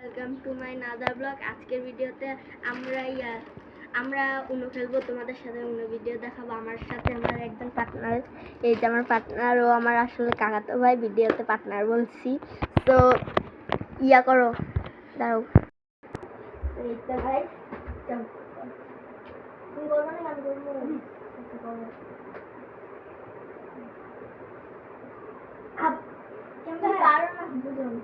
Welcome to my another blog. আজকের ভিডিওতে আমরা উনো খেলবো, তোমাদের সাথে উনো ভিডিও দেখাবো। আমার সাথে আমার একজন পার্টনার, এই যে আমার পার্টনার, ও আমার আসলে কাকাতো ভাই, ভিডিওতে পার্টনার বলছি। তো করো, দাঁড়াও। এই তো ভাই, তুমি করবো না, আমি করবো। পারো না, বুঝুন না।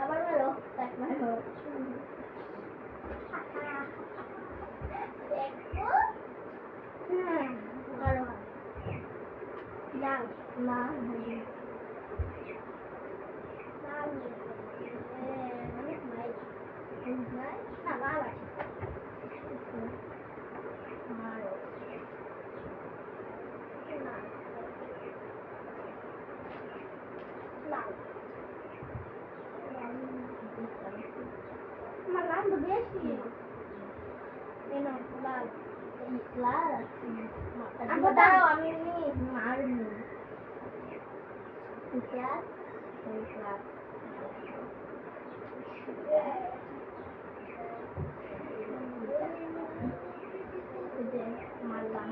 আবার মারো, কাট মারো। মারো লাল লাল অনেক নাই না লাল আছে। মারো লাল আমার লাল তো বেশি লাল লাল আছে। দাঁড়াও, আমি মারিনি ক্লাস ক্লাস মারলাম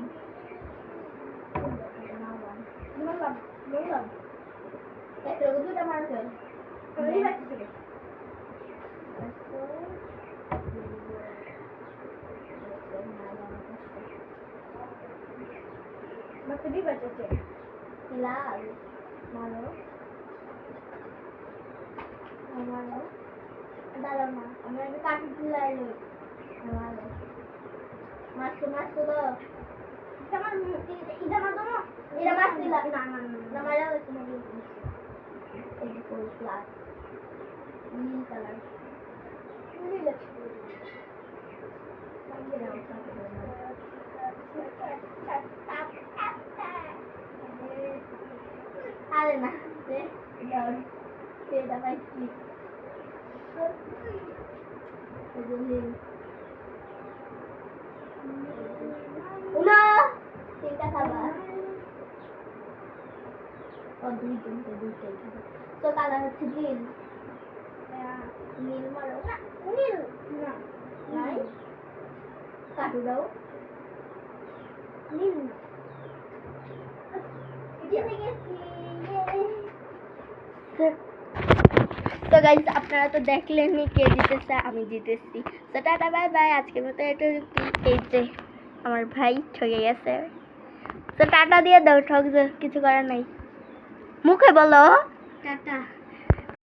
মারলাম মারলাম দুটা মারছে। লাল মারো মারো, দাঁড়াও না, আমি আগে কাটি দিলাই মারো। মারছো মারছো তো আমার এটা মারতো না, এটা মারছিলাম না না না মারা হয়েছে না। এই ফুল ক্লাস নীল কালার নীল আরে না সেটা পাইছি তিনটা খাবার ও দুইটাই খাবার। তো কালার হচ্ছে নীল। নীল মারো না, নীল না নাই কাটু দাও নীল না। তো গাইস, আপনারা তো দেখলেনই কে জিতেছে, আমি জিতেছি। তো টাটা বাই বাই, আজকের মতো এটা এই যে আমার ভাই ঠকে গেছে। তো টাটা দিয়ে দাও, ঠক কিছু করার নাই, মুখে বলো টাটা।